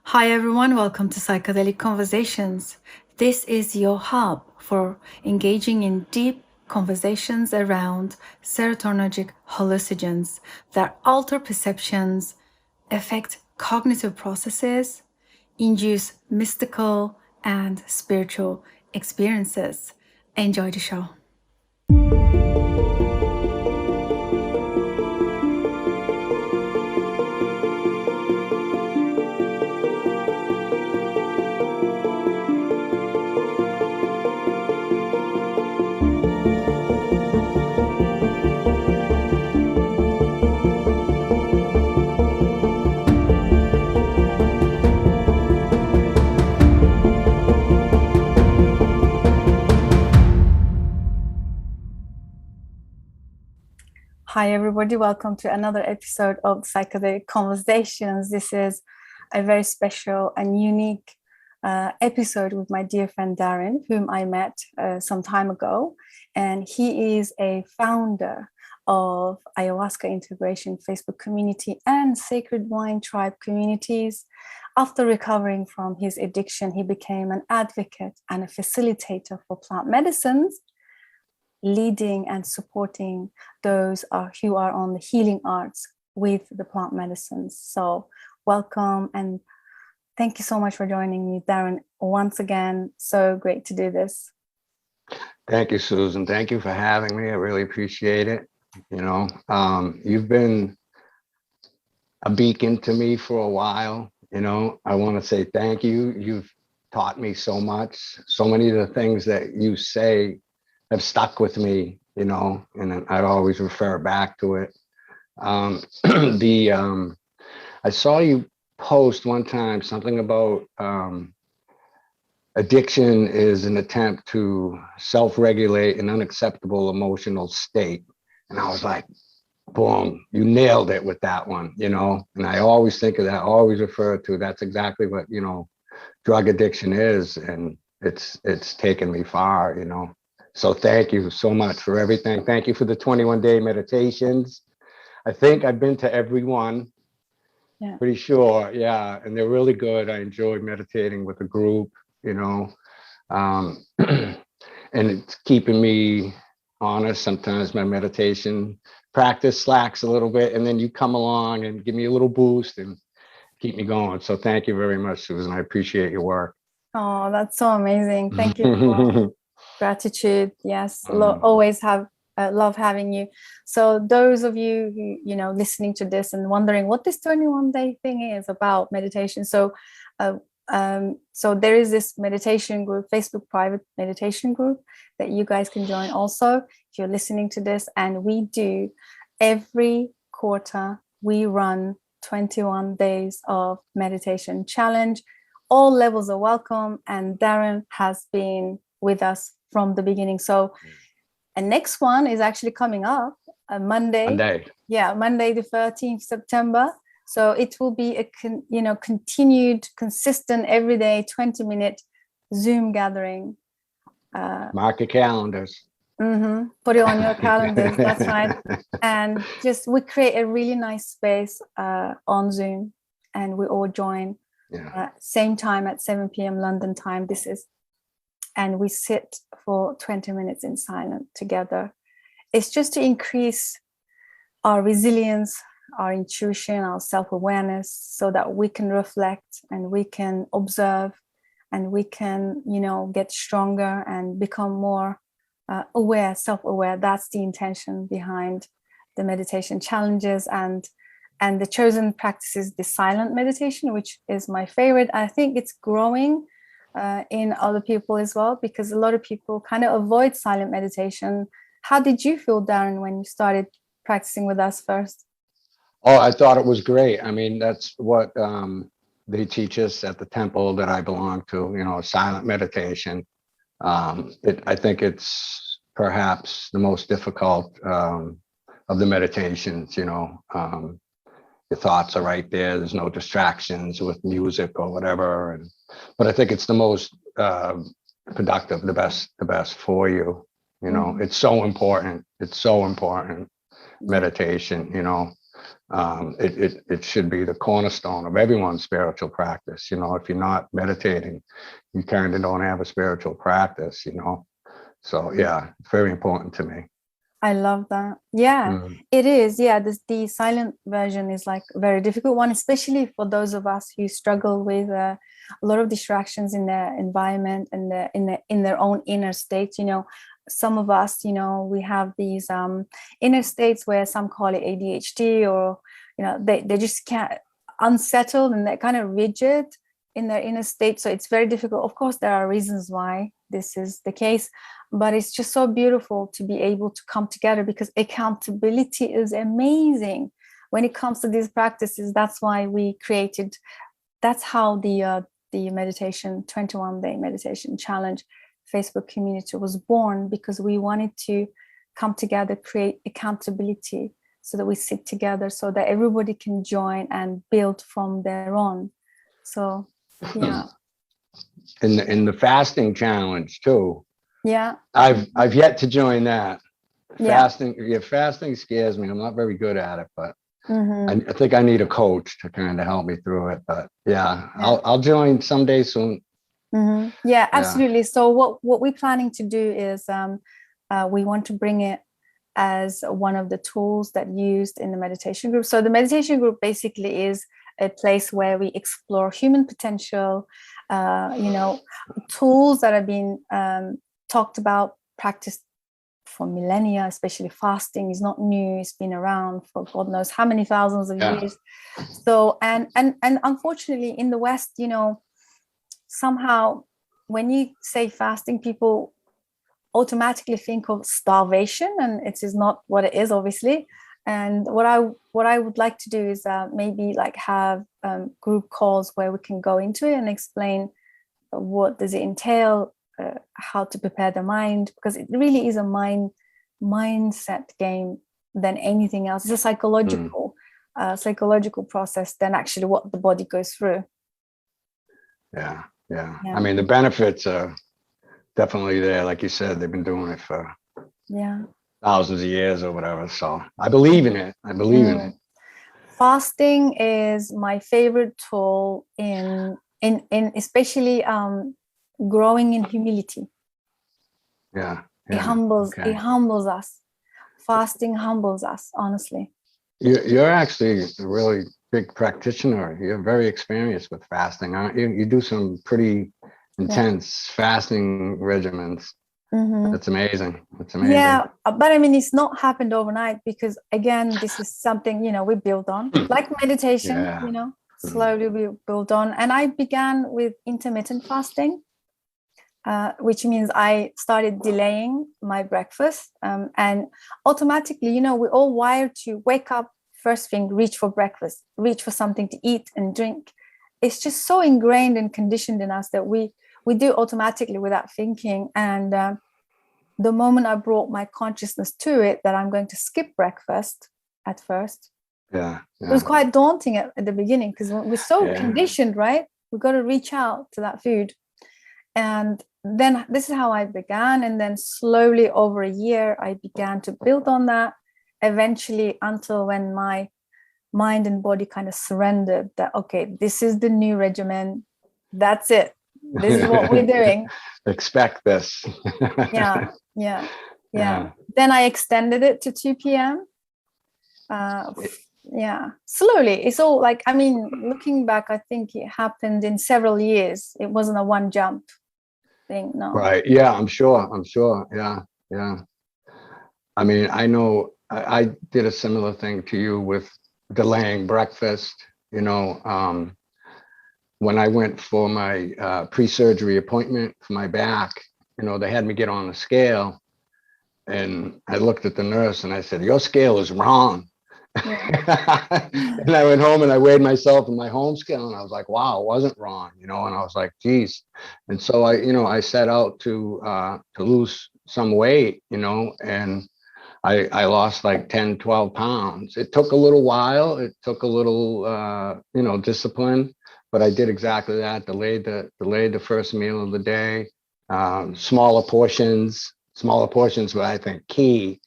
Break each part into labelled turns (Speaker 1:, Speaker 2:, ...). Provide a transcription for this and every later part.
Speaker 1: Hi everyone, welcome to Psychedelic Conversations. This is your hub for engaging in deep conversations around serotonergic hallucinogens that alter perceptions, affect cognitive processes, induce mystical and spiritual experiences. Enjoy the show. Hi, everybody. Welcome to another episode of Psychedelic Conversations. This is a very special and unique episode with my dear friend Darren, whom I met some time ago. And he is a founder of Ayahuasca Integration Facebook community and Sacred Wine Tribe communities. After recovering from his addiction, he became an advocate and a facilitator for plant medicines, leading and supporting those who are on the healing arts with the plant medicines. So welcome and thank you so much for joining me, Darren. Once again, so great to do this.
Speaker 2: Thank you, Susan. Thank you for having me. I really appreciate it. You've been a beacon to me for a while. I want to say thank you. You've taught me so much. So many of the things that you say have stuck with me, and I always refer back to it. I saw you post one time something about addiction is an attempt to self-regulate an unacceptable emotional state. And I was like, boom, you nailed it with that one, and I always think of that, always refer to that's exactly what, drug addiction is. And it's taken me far, So thank you so much for everything. Thank you for the 21-day meditations. I think I've been to every one. Yeah. Pretty sure. Yeah. And they're really good. I enjoy meditating with a group, and it's keeping me honest. Sometimes my meditation practice slacks a little bit, and then you come along and give me a little boost and keep me going. So thank you very much, Susan. I appreciate your work.
Speaker 1: Oh, that's so amazing. Thank you for gratitude. Yes, always love having you. So those of you who, listening to this and wondering what this 21-day thing is about meditation. So there is this meditation group, Facebook private meditation group that you guys can join also if you're listening to this. And we do every quarter, we run 21 days of meditation challenge. All levels are welcome. And Darren has been with us from the beginning. So, and next one is actually coming up Monday. Yeah, Monday the 13th September. So it will be a continued, consistent, everyday 20-minute Zoom gathering.
Speaker 2: Mark your calendars.
Speaker 1: Put it on your calendars. That's right. And we create a really nice space on Zoom, and we all join. Same time at 7 p.m. London time. This is. And we sit for 20 minutes in silence together. It's just to increase our resilience, our intuition, our self-awareness, so that we can reflect and we can observe and we can, get stronger and become more aware, self-aware. That's the intention behind the meditation challenges. And the chosen practice is the silent meditation, which is my favorite. I think it's growing in other people as well, because a lot of people kind of avoid silent meditation. How did you feel, Darren, when you started practicing with us first?
Speaker 2: Oh, I thought it was great. I mean, that's what they teach us at the temple that I belong to, silent meditation. I think it's perhaps the most difficult of the meditations, your thoughts are right there. There's no distractions with music or whatever. But I think it's the most productive, the best for you. It's so important. It's so important. Meditation, it should be the cornerstone of everyone's spiritual practice. You know, if you're not meditating, you kind of don't have a spiritual practice, you know. So yeah, it's very important to me.
Speaker 1: I love that. Yeah, it is. Yeah, the silent version is like a very difficult one, especially for those of us who struggle with a lot of distractions in their environment and in their own inner states. You know, some of us, you know, we have these inner states where some call it ADHD, or you know, they just can't, unsettled, and they're kind of rigid in their inner state. So it's very difficult. Of course, there are reasons why this is the case, but it's just so beautiful to be able to come together, because accountability is amazing when it comes to these practices. That's why we created, that's how the meditation 21-day meditation challenge Facebook community was born, because we wanted to come together, create accountability, so that we sit together, so that everybody can join and build from their own. So yeah.
Speaker 2: In the fasting challenge too.
Speaker 1: Yeah.
Speaker 2: I've yet to join that.
Speaker 1: Yeah.
Speaker 2: Fasting scares me. I'm not very good at it, but I think I need a coach to kind of help me through it. But yeah. I'll join someday soon.
Speaker 1: Yeah, absolutely. So what we're planning to do is we want to bring it as one of the tools that used in the meditation group. So the meditation group basically is a place where we explore human potential, you know, tools that have been talked about, practiced for millennia. Especially fasting is not new. It's been around for God knows how many thousands of years. So and unfortunately in the West, you know, somehow when you say fasting, people automatically think of starvation, and it is not what it is, obviously. And what I would like to do is maybe like have group calls where we can go into it and explain what does it entail, how to prepare the mind, because it really is a mindset game than anything else. It's a psychological process than actually what the body goes through.
Speaker 2: Yeah. I mean, the benefits are definitely there. Like you said, they've been doing it for thousands of years or whatever. So I believe in it. I believe in it.
Speaker 1: Fasting is my favorite tool in especially growing in humility. It humbles us. Fasting humbles us, honestly.
Speaker 2: You're actually a really big practitioner. You're very experienced with fasting, aren't you? You do some pretty intense fasting regimens. That's amazing.
Speaker 1: Yeah, but I mean, it's not happened overnight, because again, this is something, you know, we build on, like meditation, you know, slowly we build on. And I began with intermittent fasting, which means I started delaying my breakfast, and automatically, you know, we're all wired to wake up first thing, reach for breakfast, reach for something to eat and drink. It's just so ingrained and conditioned in us that we do automatically without thinking. And the moment I brought my consciousness to it, that I'm going to skip breakfast at first, it was quite daunting at the beginning, because we're so conditioned, right? We've got to reach out to that food. And then this is how I began. And then slowly over a year, I began to build on that, eventually until when my mind and body kind of surrendered that, okay, this is the new regimen. That's it. This is what we're doing.
Speaker 2: Expect this.
Speaker 1: Yeah. Then I extended it to 2 p.m. Slowly. It's all like, I mean, looking back, I think it happened in several years. It wasn't a one jump thing. No.
Speaker 2: Right. Yeah, I'm sure. Yeah. I mean, I know I did a similar thing to you with delaying breakfast. You know, when I went for my pre-surgery appointment for my back, you know, they had me get on the scale, and I looked at the nurse and I said, "Your scale is wrong." And I went home and I weighed myself in my home scale, and I was like, wow, it wasn't wrong, you know. And I was like, geez. And so I set out to lose some weight, you know, and I lost like 10, 12 pounds. It took a little while. It took a little, discipline, but I did exactly that. Delayed the first meal of the day, smaller portions, but I think key.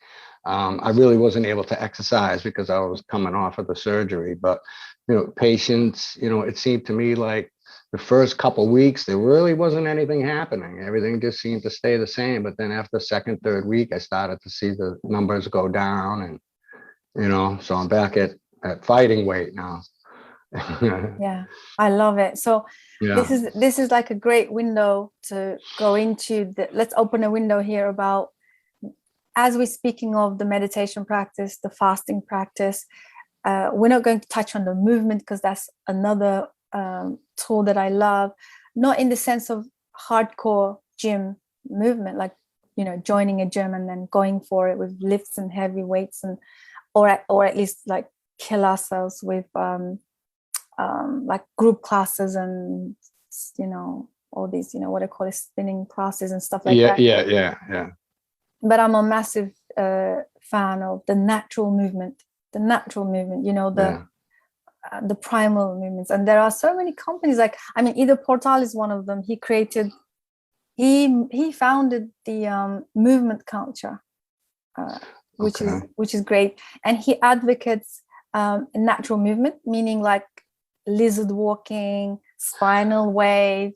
Speaker 2: I really wasn't able to exercise because I was coming off of the surgery. But, patients, it seemed to me like the first couple of weeks, there really wasn't anything happening. Everything just seemed to stay the same. But then after the second, third week, I started to see the numbers go down. And, so I'm back at fighting weight now.
Speaker 1: Yeah, I love it. So this is like a great window to go into let's open a window here about, as we're speaking of the meditation practice, the fasting practice, we're not going to touch on the movement because that's another tool that I love, not in the sense of hardcore gym movement, like, joining a gym and then going for it with lifts and heavy weights, and or at least like kill ourselves with like group classes and all these what I call it, spinning classes and stuff like that.
Speaker 2: Yeah.
Speaker 1: But I'm a massive fan of the natural movement, the primal movements. And there are so many companies, like, either Portal is one of them. He founded the movement culture, which is great. And he advocates natural movement, meaning like lizard walking, spinal wave,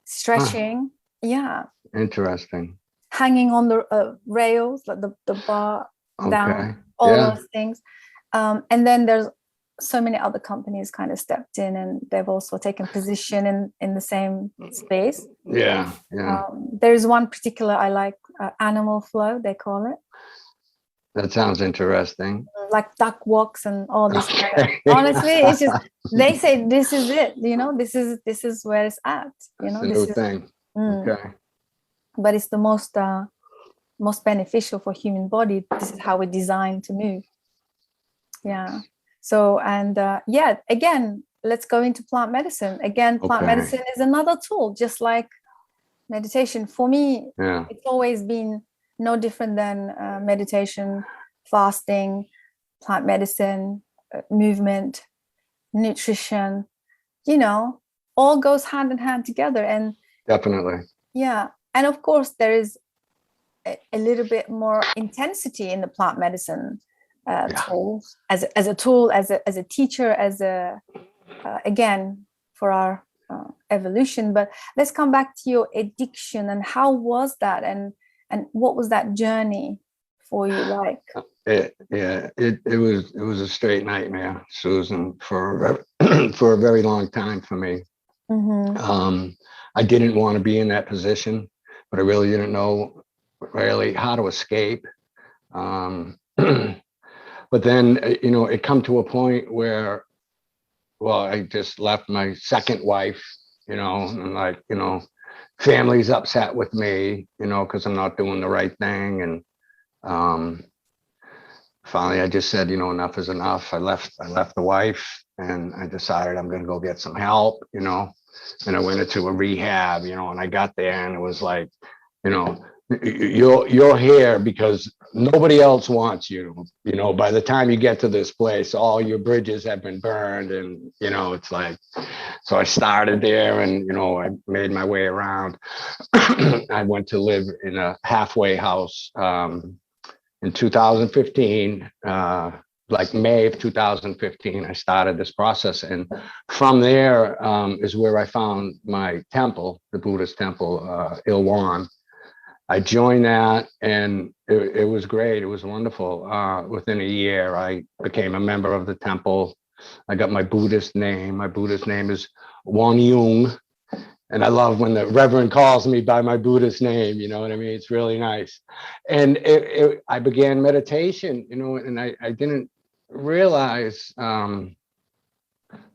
Speaker 1: stretching. Yeah.
Speaker 2: Interesting.
Speaker 1: Hanging on the rails, like the bar down, all those things. And then there's so many other companies kind of stepped in, and they've also taken position in the same space.
Speaker 2: Yeah.
Speaker 1: There's one particular I like, animal flow, they call it.
Speaker 2: That sounds interesting.
Speaker 1: Like duck walks and all this kind of, honestly, it's just, they say this is it, this is where it's at,
Speaker 2: It's a new thing. Okay.
Speaker 1: But it's the most beneficial for human body. This is how we're designed to move. Yeah. So, and again, let's go into plant medicine. Again, plant medicine is another tool, just like meditation. For me, it's always been no different than meditation, fasting, plant medicine, movement, nutrition, all goes hand in hand together. And
Speaker 2: definitely. Yeah.
Speaker 1: And of course, there is a little bit more intensity in the plant medicine tools, as a tool, as a teacher, again, for our evolution. But let's come back to your addiction, and how was that, and what was that journey for you like?
Speaker 2: It was a straight nightmare, Susan, for a very long time for me. Mm-hmm. I didn't want to be in that position, but I really didn't know how to escape. But then, it come to a point where, I just left my second wife, and like, family's upset with me, because I'm not doing the right thing. And finally, I just said, enough is enough. I left the wife, and I decided I'm going to go get some help, and I went into a rehab, and I got there, and it was like, you're here because nobody else wants you. By the time you get to this place, all your bridges have been burned, and it's like, so I started there, and I made my way around. I went to live in a halfway house in 2015, like May of 2015. I started this process, and from there is where I found my temple, the Buddhist temple, Ilwan. I joined that, and it was great. It was wonderful. Within a year, I became a member of the temple. I got my Buddhist name. My Buddhist name is Wan Yung. And I love when the Reverend calls me by my Buddhist name, you know what I mean? It's really nice. And I began meditation, and I didn't realize how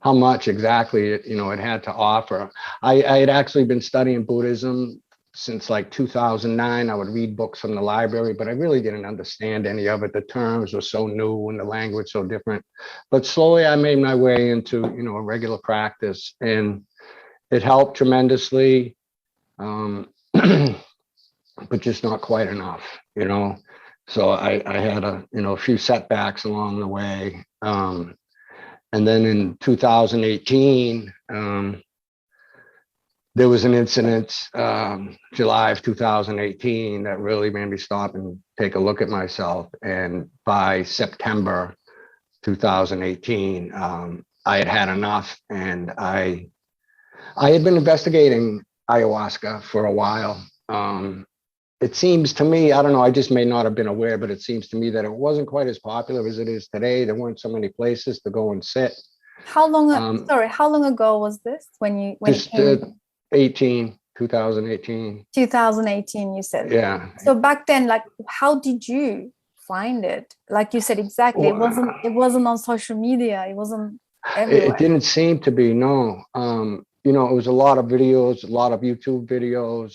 Speaker 2: much exactly it had to offer. I had actually been studying Buddhism since like 2009. I would read books from the library, but I really didn't understand any of it. The terms were so new and the language so different. But slowly I made my way into, a regular practice, and it helped tremendously, but just not quite enough, So I had a few setbacks along the way. And then in 2018, there was an incident, July of 2018, that really made me stop and take a look at myself. And by September 2018, I had had enough, and I had been investigating ayahuasca for a while. It seems to me, I don't know, I just may not have been aware, but it seems to me that it wasn't quite as popular as it is today. There weren't so many places to go and sit.
Speaker 1: How long ago was this when
Speaker 2: just
Speaker 1: it came?
Speaker 2: 2018.
Speaker 1: 2018, you said.
Speaker 2: Yeah.
Speaker 1: So back then, like, how did you find it? Like you said, exactly. It wasn't on social media. It wasn't everywhere.
Speaker 2: It didn't seem to be, no. You know, it was a lot of videos, a lot of YouTube videos.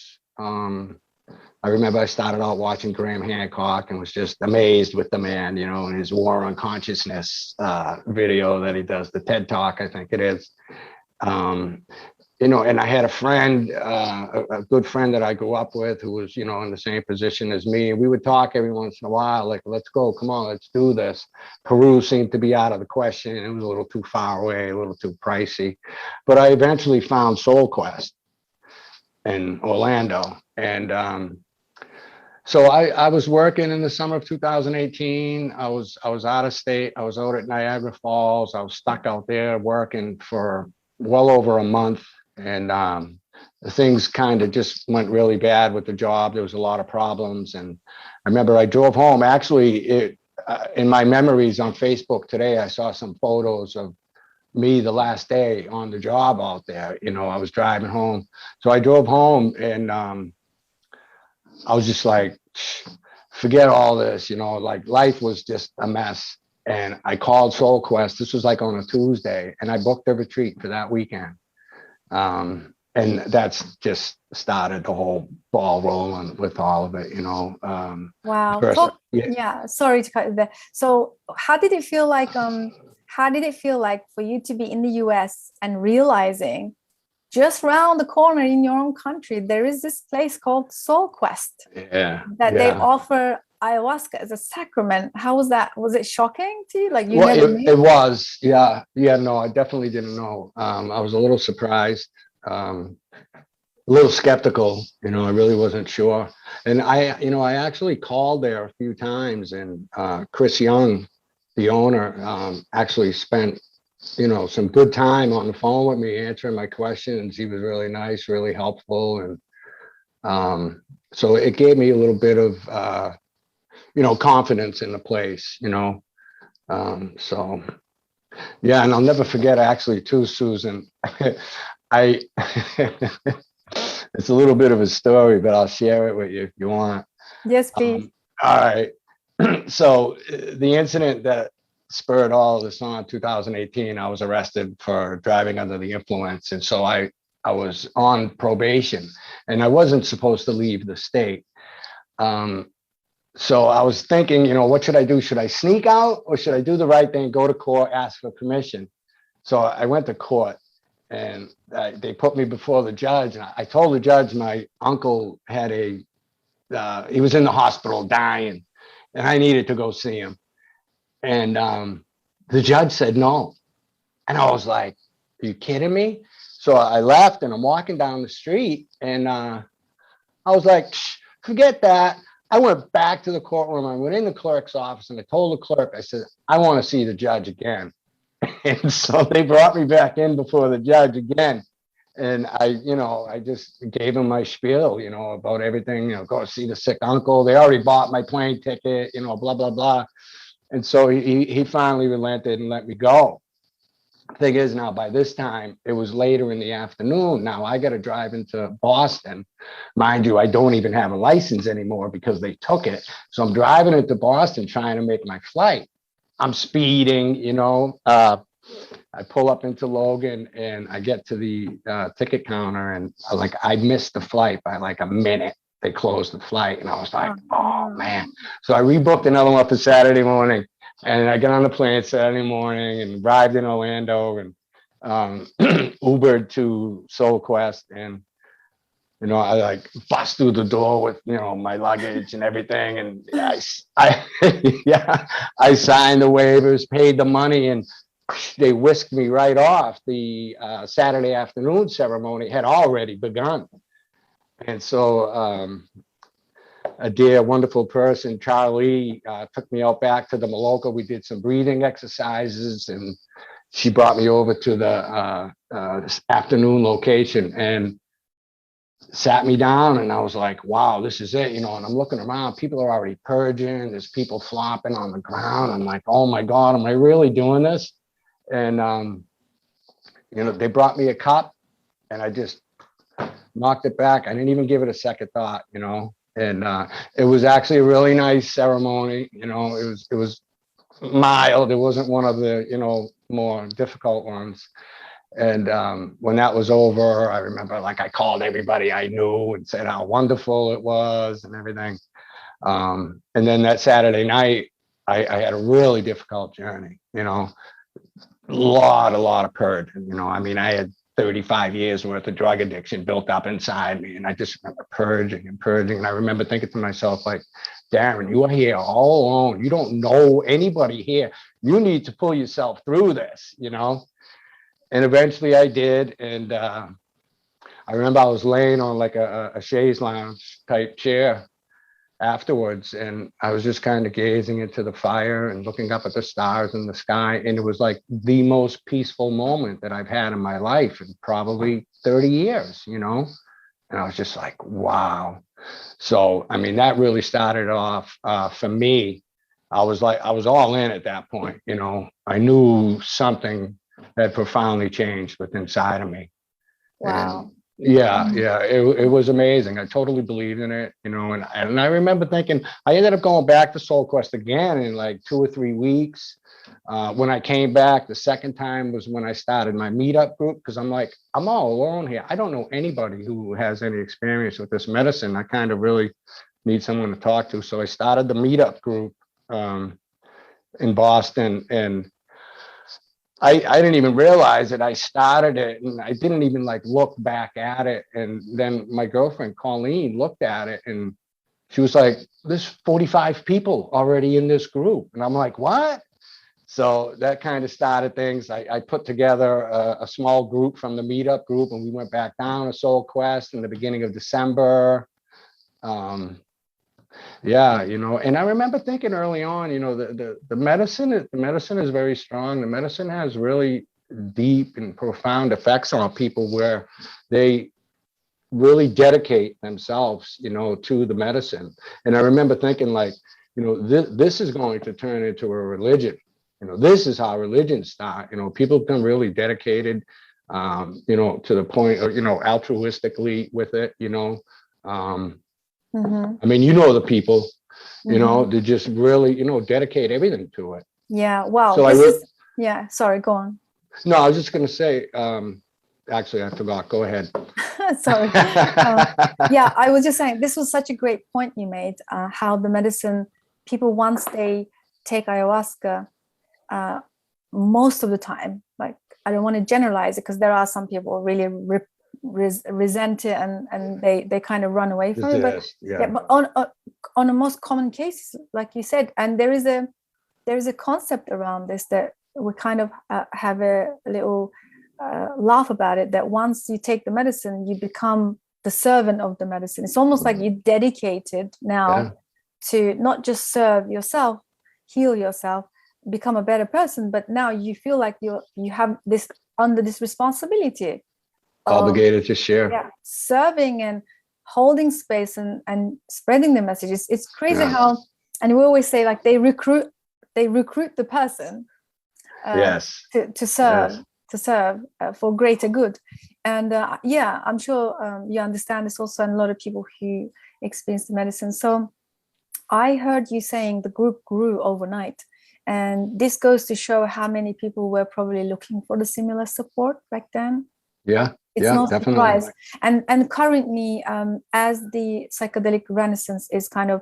Speaker 2: I remember I started out watching Graham Hancock and was just amazed with the man, you know, and his War on Consciousness video that he does, the TED Talk, I think it is. You know, and I had a friend, a good friend that I grew up with, who was, you know, in the same position as me. And we would talk every once in a while, like, let's go, come on, let's do this. Peru seemed to be out of the question. It was a little too far away, a little too pricey. But I eventually found Quest in Orlando. And so I was working in the summer of 2018. I was out of state. I was out at Niagara Falls. I was stuck out there working for well over a month. And things kind of just went really bad with the job. There was a lot of problems. And I remember I drove home. Actually, in my memories on Facebook today, I saw some photos of me the last day on the job out there. You know, I was driving home. So I drove home, and I was just like, forget all this, you know, like life was just a mess. And I called Quest. This was like on a Tuesday, and I booked a retreat for that weekend. And that's just started the whole ball rolling with all of it, you know.
Speaker 1: Wow. Sorry to cut you there. So how did it feel like for you to be in the US and realizing just around the corner in your own country, there is this place called Quest they offer ayahuasca as a sacrament? How was that? Was it shocking to you? Like you never knew?
Speaker 2: It was, yeah. No, I definitely didn't know. I was a little surprised, a little skeptical. You know, I really wasn't sure. And I actually called there a few times, and Chris Young, the owner, actually spent, you know, some good time on the phone with me answering my questions. He was really nice, really helpful. And so it gave me a little bit of, you know, confidence in the place, you know. So, yeah, and I'll never forget, actually, too, Susan, it's a little bit of a story, but I'll share it with you if you want.
Speaker 1: Yes, please.
Speaker 2: All right. So the incident that spurred all of this on, 2018, I was arrested for driving under the influence. And so I was on probation, and I wasn't supposed to leave the state. So I was thinking, you know, what should I do? Should I sneak out, or should I do the right thing, go to court, ask for permission? So I went to court, and they put me before the judge. And I told the judge my uncle had he was in the hospital dying, and I needed to go see him. And the judge said no. And I was like, are you kidding me? So I left, and I'm walking down the street, and I was like, forget that. I went back to the courtroom. I went in the clerk's office, and I told the clerk, I said, I want to see the judge again. And so they brought me back in before the judge again. And I just gave him my spiel, you know, about everything, you know, go see the sick uncle. They already bought my plane ticket, you know, blah, blah, blah. And so he finally relented and let me go. Thing is, now by this time, it was later in the afternoon. Now I got to drive into Boston. Mind you, I don't even have a license anymore because they took it. So I'm driving into Boston trying to make my flight. I'm speeding, you know. I pull up into Logan, and I get to the ticket counter, and I missed the flight by like a minute. They closed the flight, and I was like, oh man. So I rebooked another one for Saturday morning, and I got on the plane Saturday morning and arrived in Orlando, and Ubered to Quest. And, you know, I like bust through the door with, you know, my luggage and everything. And I signed the waivers, paid the money. And they whisked me right off. The Saturday afternoon ceremony had already begun. And so a dear, wonderful person, Charlie, took me out back to the Maloka. We did some breathing exercises, and she brought me over to the afternoon location and sat me down. And I was like, wow, this is it, and I'm looking around. People are already purging. There's people flopping on the ground. I'm like, oh my God, am I really doing this? And, they brought me a cup, and I just knocked it back. I didn't even give it a second thought, and it was actually a really nice ceremony. It was mild. It wasn't one of the, more difficult ones. And when that was over, I remember I called everybody I knew and said how wonderful it was and everything. And then that Saturday night, I had a really difficult journey, a lot of purge. I had 35 years worth of drug addiction built up inside me. And I just remember purging and purging. And I remember thinking to myself, like, Darren, you are here all alone. You don't know anybody here. You need to pull yourself through this, And eventually I did. And I remember I was laying on a chaise lounge type chair afterwards, and I was just kind of gazing into the fire and looking up at the stars in the sky, and it was like the most peaceful moment that I've had in my life in probably 30 years, and I was just like, wow. So that really started off for me. I was all in at that point. I knew something had profoundly changed within inside of me.
Speaker 1: Wow.
Speaker 2: And it was amazing. I totally believed in it, and I remember thinking, I ended up going back to Soul Quest again in 2 or 3 weeks. When I came back the second time was when I started my meetup group, because I'm like, I'm all alone here. I don't know anybody who has any experience with this medicine. I kind of really need someone to talk to. So I started the meetup group in Boston, and I didn't even realize that I started it, and I didn't even look back at it. And then my girlfriend, Colleen, looked at it, and she was like, there's 45 people already in this group. And I'm like, what? So that kind of started things. I put together a small group from the meetup group, and we went back down to Soul Quest in the beginning of December. And I remember thinking early on, the medicine is very strong. The medicine has really deep and profound effects on people where they really dedicate themselves, to the medicine. And I remember thinking this is going to turn into a religion. This is how religions start. People become really dedicated, to the point of, altruistically with it, the people, they just really, dedicate everything to it.
Speaker 1: Yeah. Wow.
Speaker 2: So
Speaker 1: sorry, go on.
Speaker 2: No, I was just going to say, actually, I forgot. Go ahead.
Speaker 1: Sorry. I was just saying, this was such a great point you made, how the medicine, people, once they take ayahuasca, most of the time, I don't want to generalize it, because there are some people really resent it and they kind of run away from it. But on the most common cases, like you said, and there is a concept around this that we kind of have a little laugh about it, that once you take the medicine, you become the servant of the medicine. It's almost like you're dedicated now to not just serve yourself, heal yourself, become a better person, but now you feel like you have this under this responsibility,
Speaker 2: obligated to share,
Speaker 1: serving and holding space and spreading the messages. It's crazy how, and we always say they recruit the person to serve for greater good. And I'm sure you understand this also, and a lot of people who experience the medicine. So I heard you saying the group grew overnight, and this goes to show how many people were probably looking for the similar support back then. It's no surprise. And currently, as the psychedelic renaissance is kind of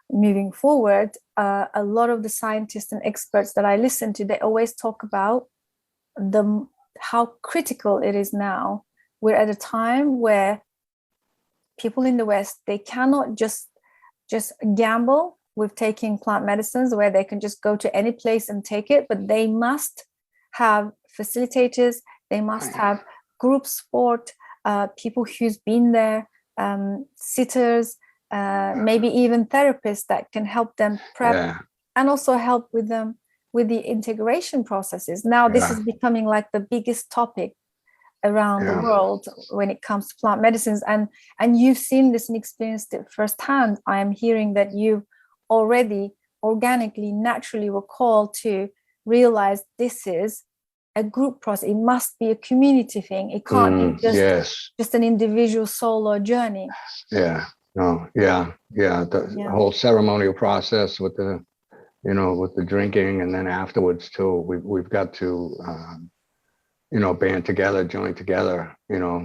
Speaker 1: moving forward, a lot of the scientists and experts that I listen to, they always talk about how critical it is now. We're at a time where people in the West, they cannot just gamble with taking plant medicines, where they can just go to any place and take it, but they must have facilitators, they must have group support, people who's been there, sitters, maybe even therapists that can help them prep and also help with them with the integration processes. Now this is becoming like the biggest topic around the world when it comes to plant medicines, and you've seen this and experienced it firsthand. I am hearing that you already organically, naturally were called to realize this is a group process. It must be a community thing. It can't be just an individual solo journey. The whole ceremonial process with the, you know, with the drinking, and then afterwards too, we've got to you know, band together, join together, you know,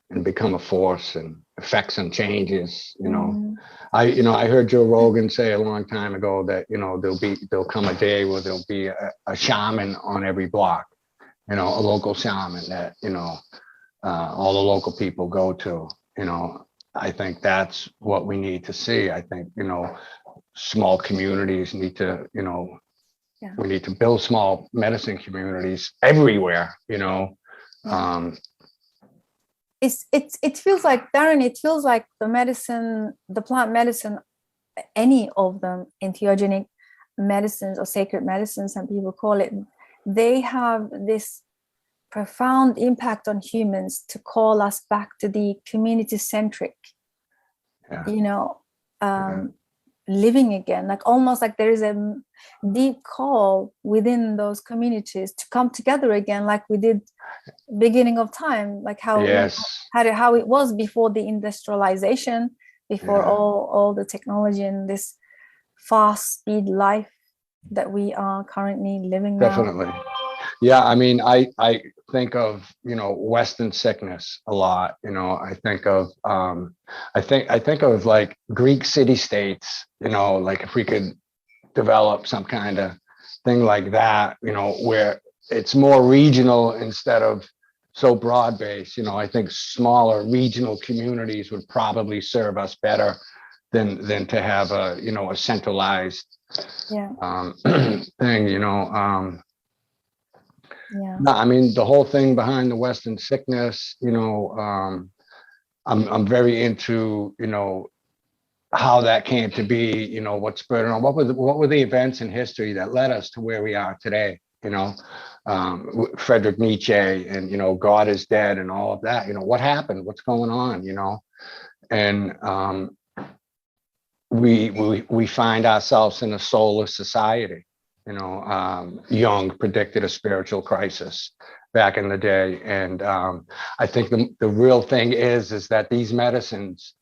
Speaker 1: and become a force and affect some changes, you know. I heard Joe Rogan say a long time ago that, you know, there'll come a day where there'll be a shaman on every block, you know, a local shaman that, you know, all the local people go to, you know. I think that's what we need to see. I think, you know, small communities need to, you know, we need to build small medicine communities everywhere, you know. It feels like, Darren, it feels like the plant medicine, any of them, entheogenic medicines or sacred medicines, some people call it, they have this profound impact on humans to call us back to the community-centric, you know, living again, like almost like there is a deep call within those communities to come together again, like we did beginning of time, like how how it was before the industrialization, before all the technology and this fast speed life that we are currently living now.
Speaker 2: Definitely. Yeah, I mean, I think of, you know, Western sickness a lot. You know, I think of I think of like Greek city-states, you know, like if we could develop some kind of thing like that, you know, where it's more regional instead of so broad-based. You know, I think smaller regional communities would probably serve us better than to have a, you know, a centralized thing, you know. No, I mean, the whole thing behind the Western sickness, you know, I'm very into, you know, how that came to be, you know, what spurred it on, what were the events in history that led us to where we are today, you know. Friedrich Nietzsche and, you know, God is dead and all of that, you know, what happened, what's going on, you know. And we find ourselves in a soulless society. You know, Jung predicted a spiritual crisis back in the day. And I think the real thing is that these medicines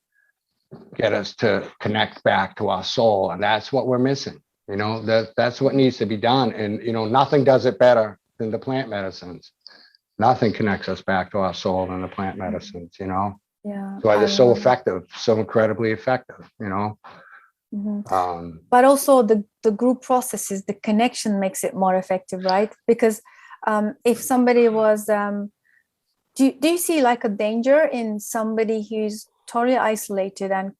Speaker 2: get us to connect back to our soul. And that's what we're missing. You know, that's what needs to be done. And, you know, nothing does it better than the plant medicines. Nothing connects us back to our soul than the plant medicines, you know. That's why they're so effective, so incredibly effective, you know.
Speaker 1: But also the group processes, the connection makes it more effective, right? Because if somebody was do you see like a danger in somebody who's totally isolated and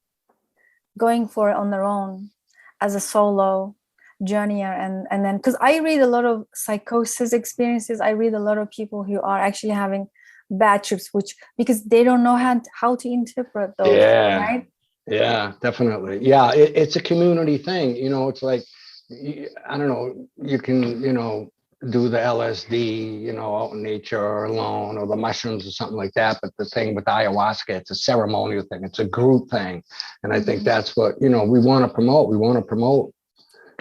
Speaker 1: going for it on their own as a solo journeyer, and then, because I read a lot of psychosis experiences, I read a lot of people who are actually having bad trips, which because they don't know how to interpret those, right?
Speaker 2: Yeah, definitely. Yeah, it's a community thing. You know, it's like, I don't know, you can, you know, do the LSD, you know, out in nature or alone, or the mushrooms or something like that. But the thing with ayahuasca, it's a ceremonial thing. It's a group thing. And I think that's what, you know, we want to promote. We want to promote,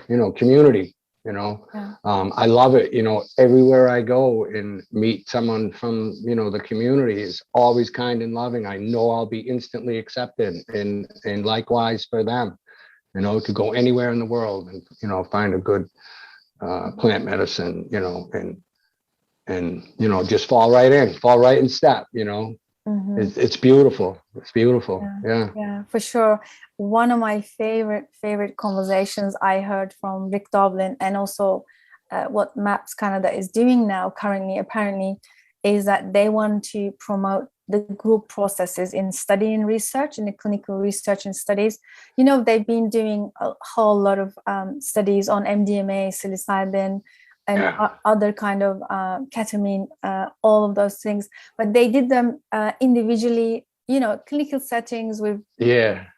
Speaker 2: you know, community. You know, I love it. You know, everywhere I go and meet someone from, you know, the community is always kind and loving. I know I'll be instantly accepted, and likewise for them, you know, to go anywhere in the world and, you know, find a good plant medicine, you know, and, you know, just fall right in step, you know. It's beautiful. It's beautiful. Yeah,
Speaker 1: for sure. One of my favorite conversations I heard from Rick Doblin, and also what MAPS Canada is doing now currently, apparently, is that they want to promote the group processes in study and research, in the clinical research and studies. You know, they've been doing a whole lot of studies on MDMA, psilocybin, and other kind of ketamine, all of those things. But they did them individually, clinical settings with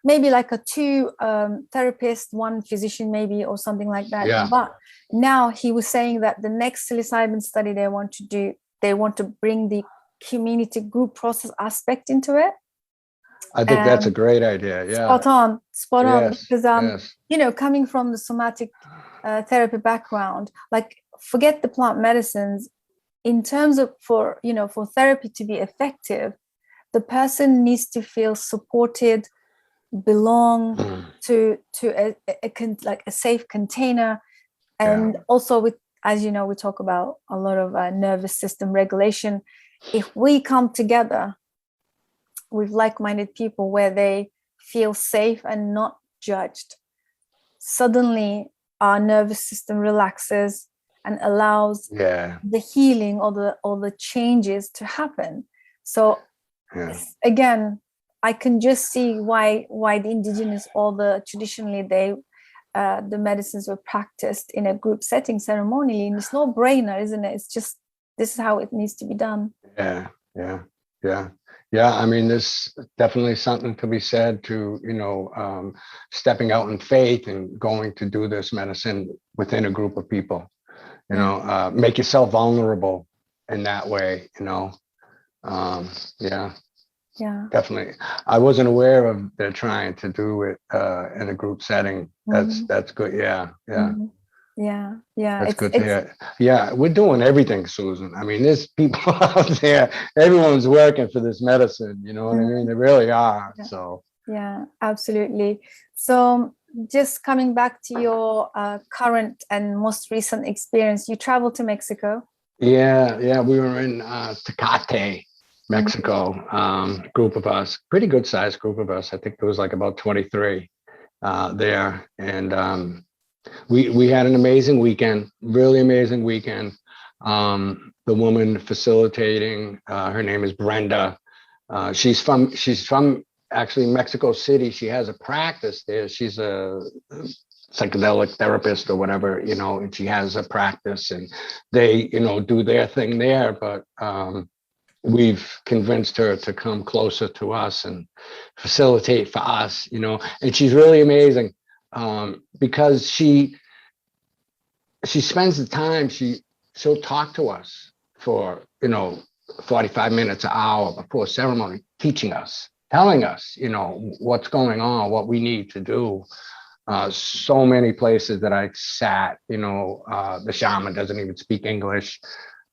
Speaker 1: maybe like a 2 therapists, 1 physician maybe, or something like that. But now he was saying that the next psilocybin study they want to do, they want to bring the community group process aspect into it.
Speaker 2: I think that's a great idea.
Speaker 1: Spot on, because coming from the somatic therapy background, like, forget the plant medicines. In terms of for therapy to be effective, the person needs to feel supported, belong to a safe container, and also with, as you know, we talk about a lot of nervous system regulation. If we come together with like-minded people where they feel safe and not judged, suddenly our nervous system relaxes and allows the healing or the changes to happen. So again, I can just see why the indigenous or the traditionally the medicines were practiced in a group setting ceremonially, and it's no brainer, isn't it? It's just, this is how it needs to be done.
Speaker 2: I mean, there's definitely something to be said to, stepping out in faith and going to do this medicine within a group of people, make yourself vulnerable in that way, definitely. I wasn't aware of they're trying to do it in a group setting. That's good. That's good to hear. Yeah, we're doing everything, Susan. I mean, there's people out there, everyone's working for this medicine, you know what I mean? They really are. So
Speaker 1: absolutely. So just coming back to your current and most recent experience, you traveled to Mexico.
Speaker 2: We were in Tecate, Mexico, group of us, pretty good sized group of us. I think there was like about 23 there. And we had an amazing weekend, really amazing weekend. The woman facilitating, her name is Brenda. She's from actually Mexico City. She has a practice there. She's a psychedelic therapist or whatever, and she has a practice, and they, do their thing there. But we've convinced her to come closer to us and facilitate for us, and she's really amazing. Because she spends the time, she'll talk to us for 45 minutes, an hour before ceremony, teaching us, telling us what's going on, what we need to do. So many places that I sat, the shaman doesn't even speak English.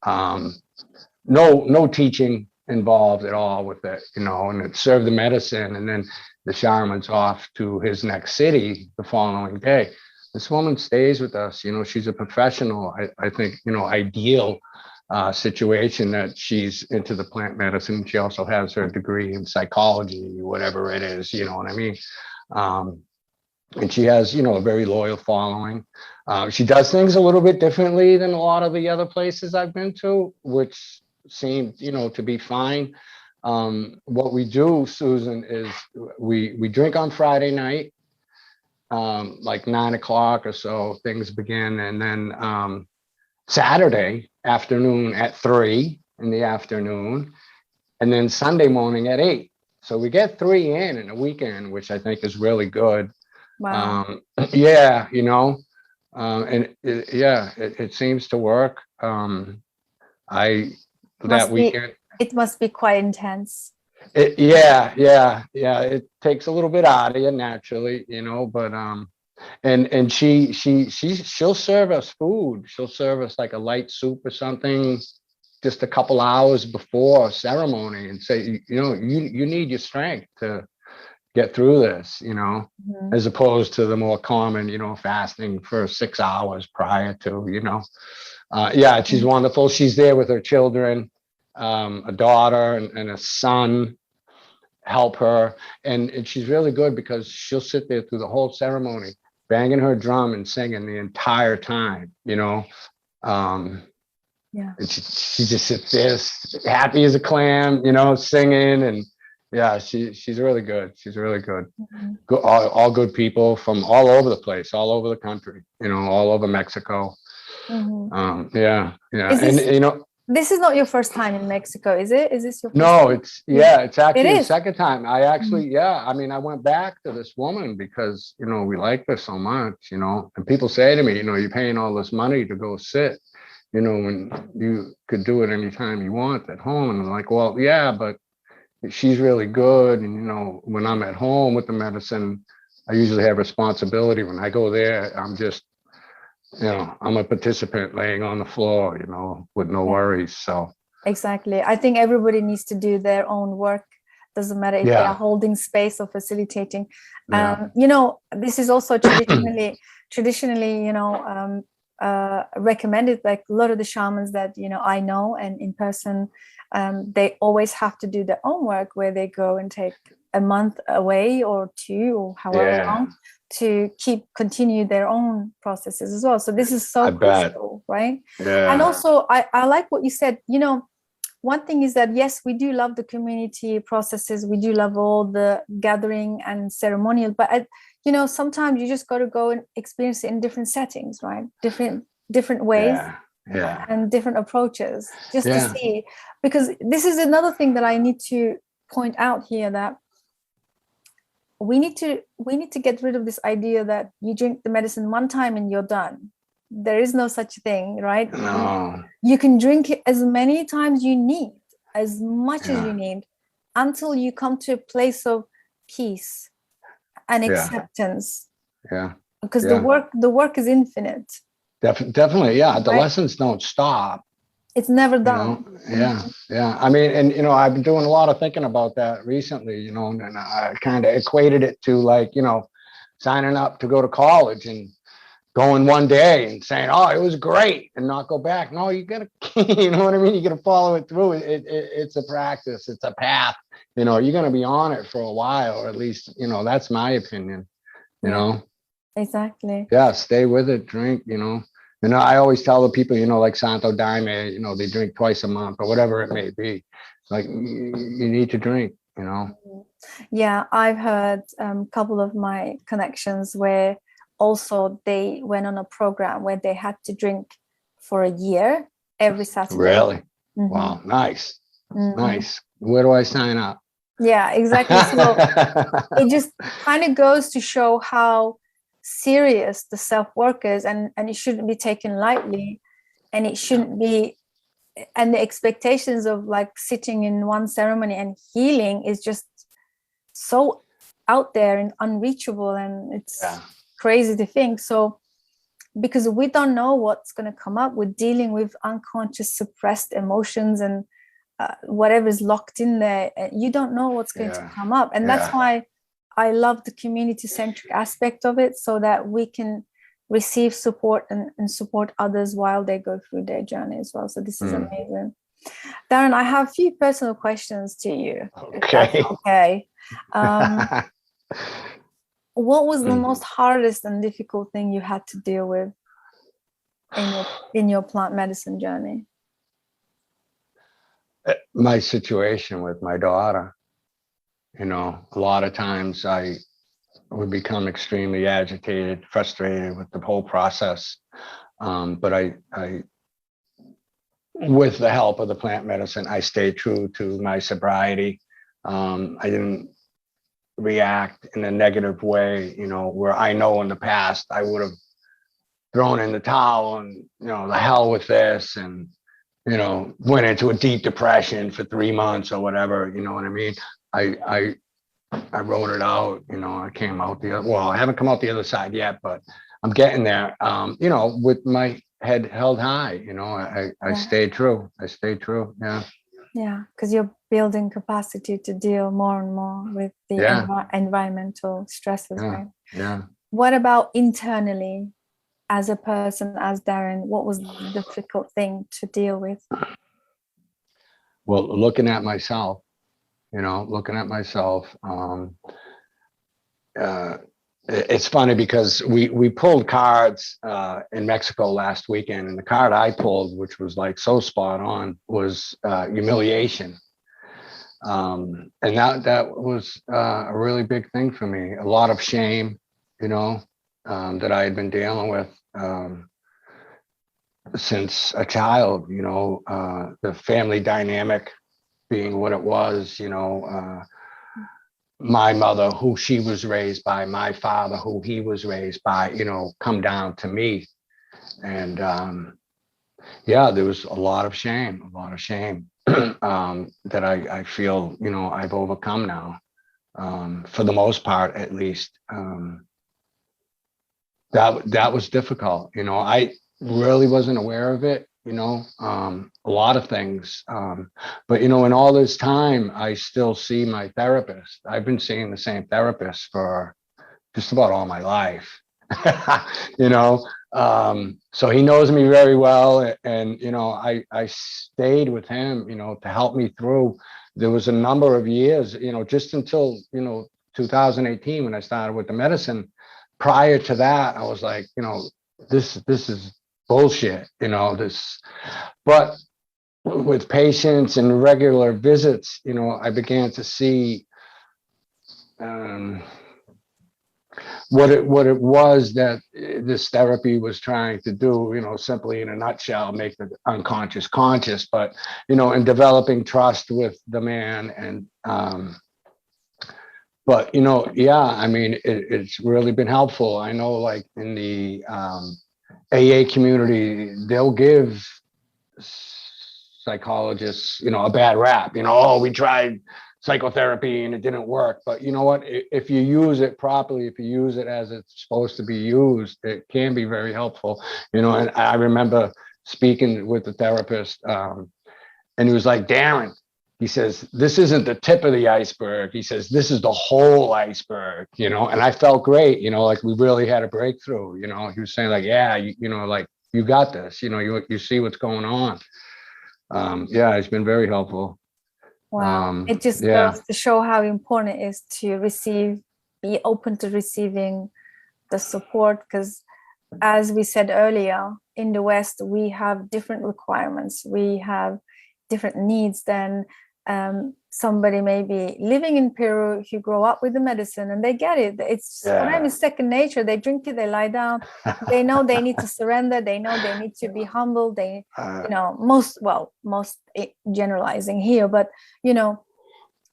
Speaker 2: No teaching involved at all with it, and it served the medicine, and then the shaman's off to his next city the following day. This woman stays with us. She's a professional. I think, ideal situation that she's into the plant medicine. She also has her degree in psychology, whatever it is, you know what I mean? And she has, a very loyal following. She does things a little bit differently than a lot of the other places I've been to, which seemed, to be fine. What we do, Susan, is we drink on Friday night, like 9 o'clock or so, things begin. And then Saturday afternoon at 3 in the afternoon, and then Sunday morning at 8. So we get 3 in a weekend, which I think is really good.
Speaker 1: Wow.
Speaker 2: It seems to work. Weekend.
Speaker 1: It must be quite intense.
Speaker 2: It takes a little bit out of you naturally, but and she'll serve us food. She'll serve us like a light soup or something just a couple hours before ceremony and say, you need your strength to get through this, as opposed to the more common, fasting for 6 hours prior to, she's wonderful. She's there with her children, a daughter and a son help her. And she's really good because she'll sit there through the whole ceremony, banging her drum and singing the entire time, And she just sits there happy as a clam, singing. And she's really good. She's really good. Mm-hmm. All good people from all over the place, all over the country, all over Mexico. Yeah.
Speaker 1: Is
Speaker 2: And
Speaker 1: this, this is not your first time in Mexico, is it? Is this your first
Speaker 2: no,
Speaker 1: time?
Speaker 2: it's actually
Speaker 1: It
Speaker 2: the
Speaker 1: is.
Speaker 2: second time. I actually, I mean, I went back to this woman because, we liked her so much, and people say to me, you're paying all this money to go sit, when you could do it anytime you want at home. And I'm like, well, yeah, but she's really good. And, when I'm at home with the medicine, I usually have responsibility. When I go there, I'm just, I'm a participant laying on the floor, with no worries. So
Speaker 1: exactly. I think everybody needs to do their own work. Doesn't matter if they are holding space or facilitating. This is also traditionally, recommended. Like a lot of the shamans that I know and in person, they always have to do their own work, where they go and take a month away or 2 or however long to continue their own processes as well. So this is so crucial, right?
Speaker 2: Yeah.
Speaker 1: And also I like what you said. One thing is that, yes, we do love the community processes. We do love all the gathering and ceremonial, but sometimes you just got to go and experience it in different settings, right? Different ways. And different approaches, just to see, because this is another thing that I need to point out here, that we need to get rid of this idea that you drink the medicine one time and you're done. There is no such thing, right?
Speaker 2: No.
Speaker 1: You can drink it as many times you need, as much as you need, until you come to a place of peace and acceptance. Because the work is infinite.
Speaker 2: Definitely, yeah. The lessons don't stop.
Speaker 1: It's never done.
Speaker 2: I mean, and I've been doing a lot of thinking about that recently, and I kind of equated it to like, signing up to go to college and going one day and saying, oh, it was great, and not go back. No, you gotta, you know what I mean? You gotta follow it through. It's a practice, it's a path. You're gonna be on it for a while, or at least, that's my opinion.
Speaker 1: Exactly.
Speaker 2: Yeah, stay with it, drink, And I always tell the people, like Santo Daime, they drink twice a month or whatever it may be. Like, you need to drink,
Speaker 1: Yeah, I've heard a couple of my connections where also they went on a program where they had to drink for a year every Saturday.
Speaker 2: Really? Wow, nice. Nice. Where do I sign up?
Speaker 1: Yeah, exactly. So it just kind of goes to show how serious the self-work is, and it shouldn't be taken lightly, and it shouldn't be, and the expectations of like sitting in one ceremony and healing is just so out there and unreachable, and it's crazy to think. So because we don't know what's going to come up, we're dealing with unconscious suppressed emotions and whatever's locked in there, you don't know what's going to come up. And that's why I love the community-centric aspect of it, so that we can receive support and support others while they go through their journey as well. So this is amazing. Darren, I have a few personal questions to you. Okay. What was the most hardest and difficult thing you had to deal with in your plant medicine journey?
Speaker 2: My situation with my daughter. A lot of times I would become extremely agitated, frustrated with the whole process. But I, with the help of the plant medicine, I stayed true to my sobriety. I didn't react in a negative way, where I know in the past I would have thrown in the towel and, the hell with this, and, went into a deep depression for 3 months or whatever, you know what I mean? I wrote it out, I came out I haven't come out the other side yet, but I'm getting there, with my head held high, I stayed true. Yeah,
Speaker 1: because you're building capacity to deal more and more with the environmental stresses, right?
Speaker 2: Yeah.
Speaker 1: What about internally, as a person, as Darren, what was the difficult thing to deal with?
Speaker 2: Well, looking at myself, it's funny because we pulled cards in Mexico last weekend, and the card I pulled, which was like so spot on, was humiliation. And that was a really big thing for me. A lot of shame, that I had been dealing with. since a child, the family dynamic being what it was, my mother, who she was raised by, my father, who he was raised by, come down to me. And yeah, there was a lot of shame that I feel, I've overcome now, for the most part, at least. That was difficult. I really wasn't aware of it, a lot of things. But, in all this time, I still see my therapist. I've been seeing the same therapist for just about all my life, so he knows me very well. And, I stayed with him, to help me through. There was a number of years, just until, 2018, when I started with the medicine. Prior to that, I was like, this is bullshit, but with patients and regular visits, I began to see what it was that this therapy was trying to do, simply in a nutshell, make the unconscious conscious, but, in developing trust with the man. And, but, yeah, I mean, it's really been helpful. I know, like, in the AA community, they'll give psychologists, a bad rap, oh, we tried psychotherapy and it didn't work. But you know what? If you use it properly, if you use it as it's supposed to be used, it can be very helpful, and I remember speaking with the therapist, and he was like, Darren, he says, this isn't the tip of the iceberg. He says, this is the whole iceberg, and I felt great, like we really had a breakthrough, he was saying, like, yeah, like, you got this, you see what's going on. Yeah, it's been very helpful.
Speaker 1: Wow. It just goes to show how important it is to be open to receiving the support, because as we said earlier, in the West, we have different requirements. We have different needs than somebody maybe living in Peru who grow up with the medicine and they get it. It's for them, it's second nature. They drink it, they lie down. They know they need to surrender. They know they need to be humble. They, most generalizing here, but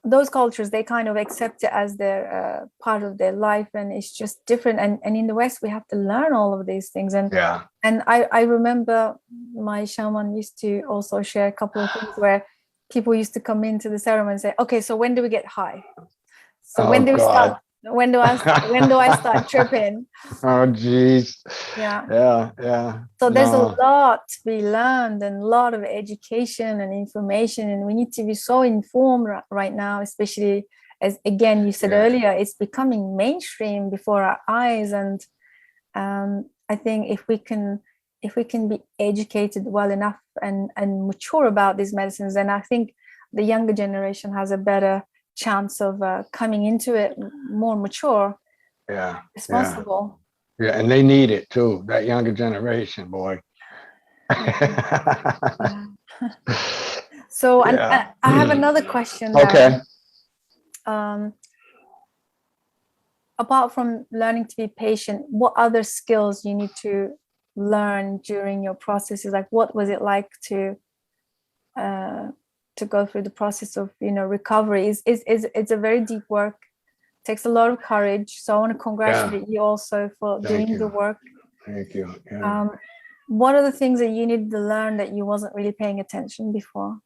Speaker 1: those cultures, they kind of accept it as their part of their life, and it's just different. And in the West, we have to learn all of these things. And I remember my shaman used to also share a couple of things where people used to come into the ceremony and say, okay, so when do we get high? So when do we start? When do I start tripping?
Speaker 2: Oh, geez.
Speaker 1: Yeah. So there's a lot to be learned and a lot of education and information, and we need to be so informed right now, especially as, again, you said earlier, it's becoming mainstream before our eyes. And I think if we can be educated well enough and mature about these medicines, then I think the younger generation has a better chance of coming into it more mature, responsible.
Speaker 2: Yeah, and they need it too, that younger generation, boy.
Speaker 1: So I have another question.
Speaker 2: Okay.
Speaker 1: Apart from learning to be patient, what other skills you need to learn during your processes? Like, what was it like to go through the process of recovery? It's a very deep work, takes a lot of courage, so I want to congratulate you also for doing the work.
Speaker 2: Thank you.
Speaker 1: What are the things that you needed to learn that you wasn't really paying attention before?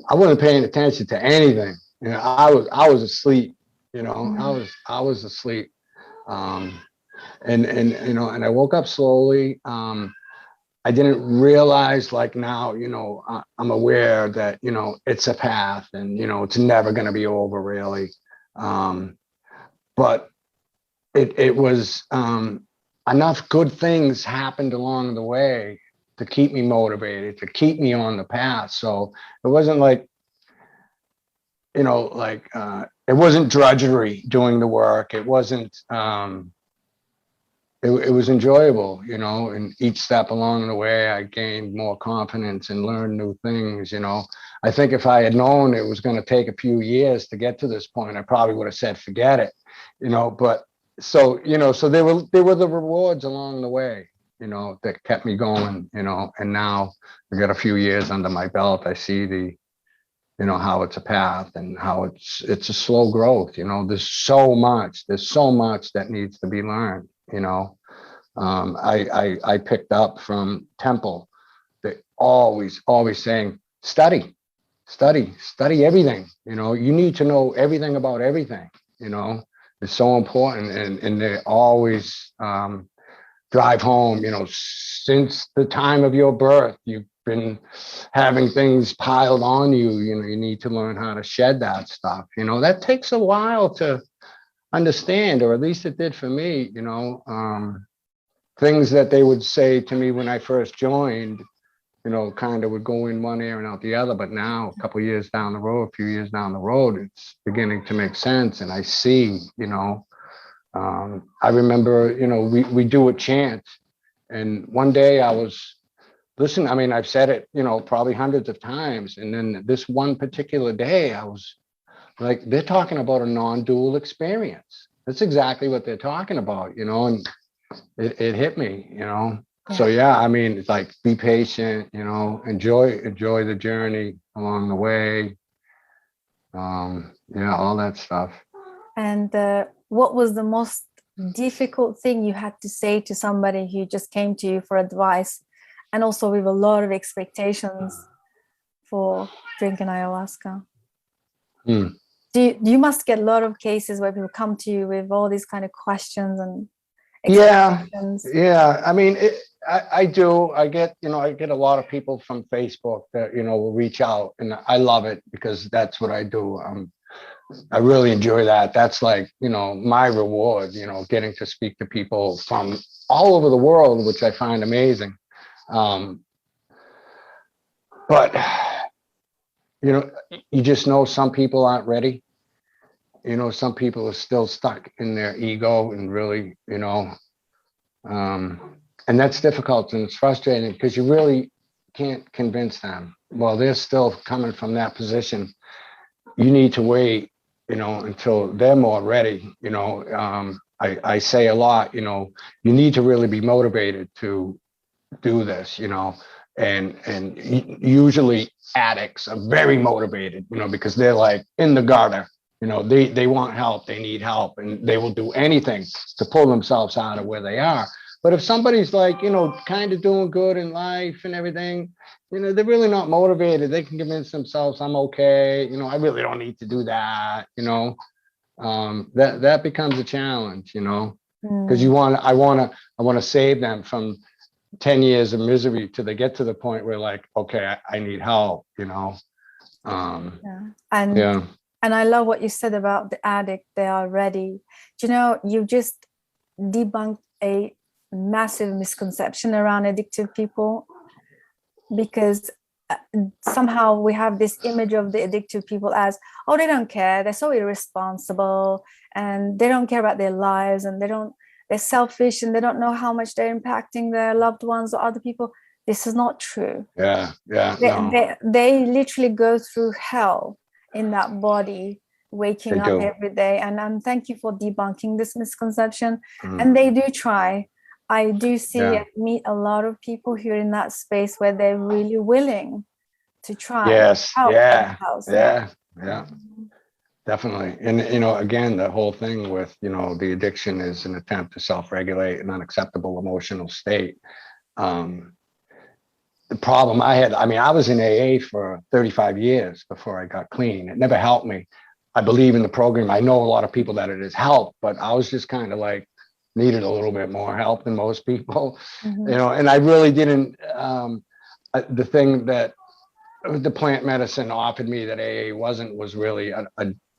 Speaker 2: I wasn't paying attention to anything. I was asleep. I was asleep. And I woke up slowly. I didn't realize, like, now, I'm aware that, it's a path, and, it's never going to be over, really. But it was, enough good things happened along the way to keep me motivated, to keep me on the path. So it wasn't like, it wasn't drudgery doing the work. It wasn't, it was enjoyable, and each step along the way, I gained more confidence and learned new things. I think if I had known it was going to take a few years to get to this point, I probably would have said, forget it, but so, you know, so there were the rewards along the way, you know, that kept me going, you know, and now I got a few years under my belt. I see you know, how it's a path and how it's a slow growth. You know, there's so much that needs to be learned, you know. I picked up from Temple, they always saying, study everything. You know, you need to know everything about everything, you know. It's so important. And they always drive home, you know, since the time of your birth, you've been having things piled on you. You know, you need to learn how to shed that stuff. You know, that takes a while to understand, or at least it did for me, you know. Things that they would say to me when I first joined, you know, kind of would go in one ear and out the other. But now, a couple of years down the road, a few years down the road, it's beginning to make sense. And I see, you know, I remember, you know, we do a chant. And one day I was, listen, I mean, I've said it, you know, probably hundreds of times. And then this one particular day, I was like, they're talking about a non-dual experience. That's exactly what they're talking about, you know, and it hit me, you know. Yeah. So yeah, I mean, it's like, be patient, you know, enjoy the journey along the way. Yeah, all that stuff.
Speaker 1: And what was the most difficult thing you had to say to somebody who just came to you for advice, and also with a lot of expectations for drinking ayahuasca? You must get a lot of cases where people come to you with all these kind of questions and expectations.
Speaker 2: Yeah. I mean, I do. I get a lot of people from Facebook that, you know, will reach out, and I love it because that's what I do. I really enjoy that. That's like, you know, my reward, you know, getting to speak to people from all over the world, which I find amazing. But, you know, you just know some people aren't ready. You know, some people are still stuck in their ego and really, you know, and that's difficult and it's frustrating because you really can't convince them. Well, they're still coming from that position. You need to wait, you know, until they're more ready. You know, I say a lot, you know, you need to really be motivated to do this, you know, and usually addicts are very motivated, you know, because they're like in the gutter, you know, they want help, they need help, and they will do anything to pull themselves out of where they are. But if somebody's like, you know, kind of doing good in life and everything, you know, they're really not motivated. They can convince themselves, I'm okay. You know, I really don't need to do that. You know, that becomes a challenge, you know, because I want to save them from 10 years of misery till they get to the point where like, okay, I need help, you know.
Speaker 1: And I love what you said about the addict. They are ready. Do you know, you just debunked a massive misconception around addictive people, because somehow we have this image of the addictive people as, oh, they don't care, they're so irresponsible and they don't care about their lives, and they're selfish and they don't know how much they're impacting their loved ones or other people. This is not true. They literally go through hell in that body, waking up every day. And thank you for debunking this misconception. And they do try. I do see and meet a lot of people who are in that space where they're really willing to try.
Speaker 2: Definitely. And, you know, again, the whole thing with, you know, the addiction is an attempt to self-regulate an unacceptable emotional state. The problem I had, I mean, I was in AA for 35 years before I got clean. It never helped me. I believe in the program. I know a lot of people that it has helped, but I was just kind of like, needed a little bit more help than most people, you know, and I really didn't, the thing that the plant medicine offered me that AA was really a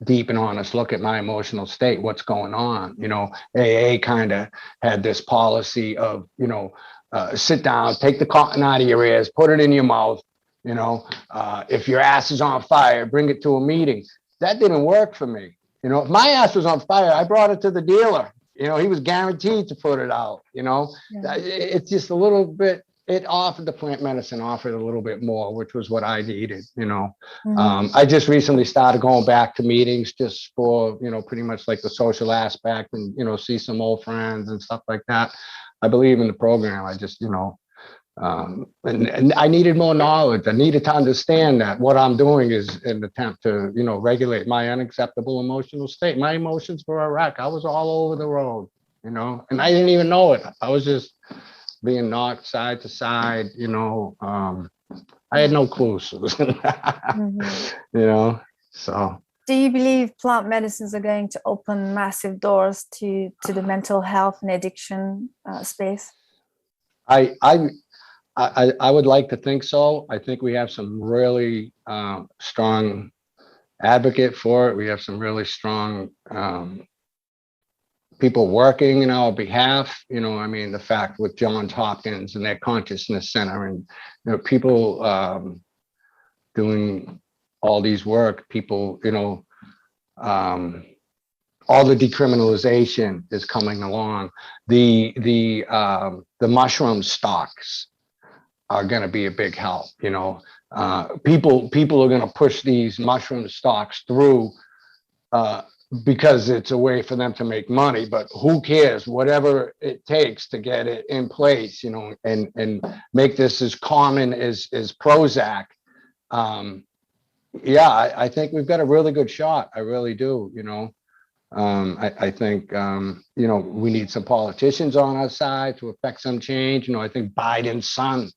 Speaker 2: deep and honest look at my emotional state, what's going on. You know, AA kind of had this policy of, you know, sit down, take the cotton out of your ears, put it in your mouth, you know, if your ass is on fire, bring it to a meeting. That didn't work for me. You know, if my ass was on fire, I brought it to the dealer. You know, he was guaranteed to put it out, you know. It's just a little bit it offered, the plant medicine offered a little bit more, which was what I needed, you know.
Speaker 1: Mm-hmm.
Speaker 2: I just recently started going back to meetings just for, you know, pretty much like the social aspect and, you know, see some old friends and stuff like that. I believe in the program. I just, you know, and I needed more knowledge. I needed to understand that what I'm doing is an attempt to, you know, regulate my unacceptable emotional state. My emotions were a wreck. I was all over the road, you know, and I didn't even know it. I was just being knocked side to side, you know. I had no clue, Susan.
Speaker 1: Mm-hmm.
Speaker 2: You know, so.
Speaker 1: Do you believe plant medicines are going to open massive doors to the mental health and addiction space?
Speaker 2: I would like to think so. I think we have some really strong advocate for it. We have some really strong people working in our behalf. You know, I mean, the fact with Johns Hopkins and their consciousness center, and you know, people doing all these work. People, you know, all the decriminalization is coming along. The mushroom stocks are going to be a big help. You know, people are going to push these mushroom stocks through because it's a way for them to make money. But who cares? Whatever it takes to get it in place, you know, and make this as common as Prozac. Yeah, I think we've got a really good shot. I really do. You know, I think you know, we need some politicians on our side to affect some change. You know, I think Biden's son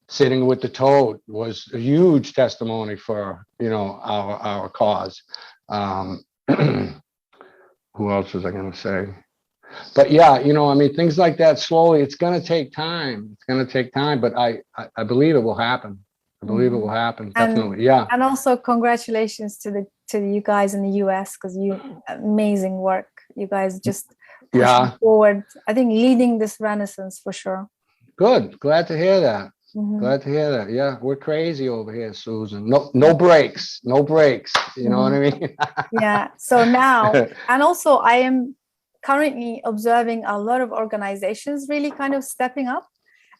Speaker 2: sitting with the toad was a huge testimony for, you know, our cause. Who else was I going to say? But yeah, you know, I mean, things like that slowly, it's going to take time. It's going to take time, but I believe it will happen. I believe it will happen. Definitely. Yeah.
Speaker 1: And also congratulations to you guys in the US, because you amazing work. You guys just pushing forward. I think leading this renaissance for sure.
Speaker 2: Good. Glad to hear that.
Speaker 1: Mm-hmm.
Speaker 2: Glad to hear that. Yeah, we're crazy over here, Susan. No breaks. No breaks. You know what I mean?
Speaker 1: Yeah. So now, and also I am currently observing a lot of organizations really kind of stepping up.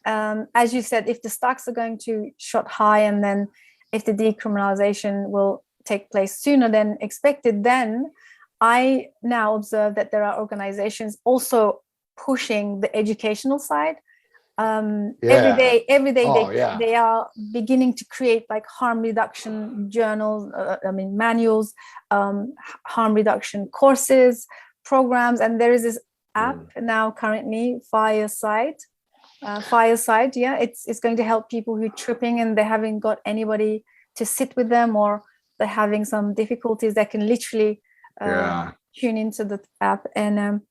Speaker 1: As you said, if the stocks are going to shot high, and then if the decriminalization will take place sooner than expected, then I now observe that there are organizations also pushing the educational side. Every day they are beginning to create like harm reduction journals, manuals, harm reduction courses, programs, and there is this app now currently, Fireside. It's going to help people who are tripping and they haven't got anybody to sit with them, or they're having some difficulties. They can literally tune into the app, and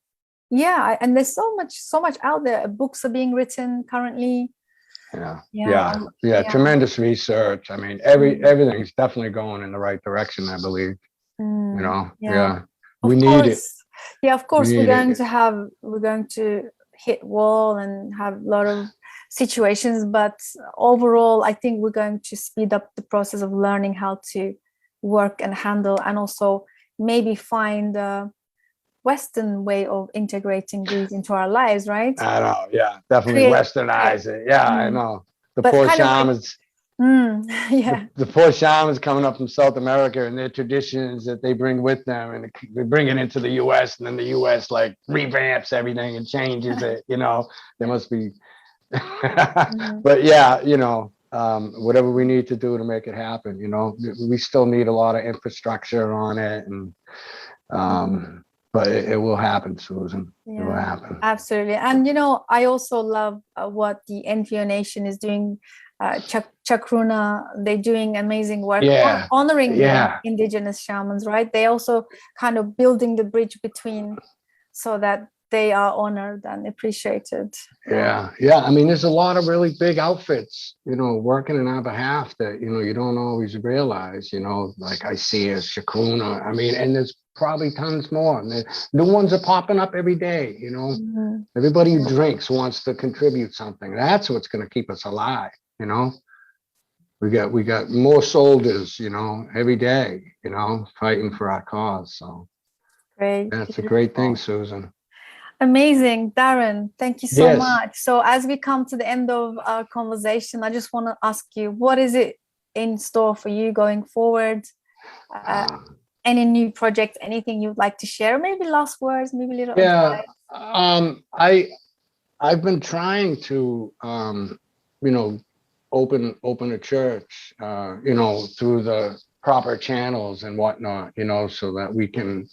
Speaker 1: and there's so much out there. Books are being written currently.
Speaker 2: Tremendous research. I mean, everything's definitely going in the right direction, I believe. You know, we need it.
Speaker 1: Yeah, of course, we're going to hit wall and have a lot of situations, but overall I think we're going to speed up the process of learning how to work and handle, and also maybe find a Western way of integrating these into our lives, right?
Speaker 2: I know, definitely westernize it. I know. The poor shamans. The poor shamans coming up from South America and their traditions that they bring with them, and they bring it into the US, and then the US like revamps everything and changes it, you know. There must be but you know, whatever we need to do to make it happen, you know. We still need a lot of infrastructure on it, and but it will happen, Susan. It will happen.
Speaker 1: Absolutely. And you know, I also love what the Entheogen Nation is doing. Chakruna, they're doing amazing work honoring the indigenous shamans, right? They also kind of building the bridge between, so that they are honored and appreciated.
Speaker 2: I mean, there's a lot of really big outfits, you know, working on our behalf that, you know, you don't always realize, you know, like I see as Chakruna. I mean, and there's probably tons more. And new ones are popping up every day, you know. Everybody who drinks wants to contribute something. That's what's going to keep us alive. You know, we got more soldiers, you know, every day, you know, fighting for our cause. So
Speaker 1: great.
Speaker 2: that's a great thing, Susan.
Speaker 1: Amazing, Darren. Thank you so
Speaker 2: Yes.
Speaker 1: much. So as we come to the end of our conversation, I just want to ask you, what is it in store for you going forward? Any new projects, anything you'd like to share? Maybe last words, maybe a little
Speaker 2: Yeah.
Speaker 1: advice.
Speaker 2: I've been trying to, open a church, through the proper channels and whatnot, so that we can,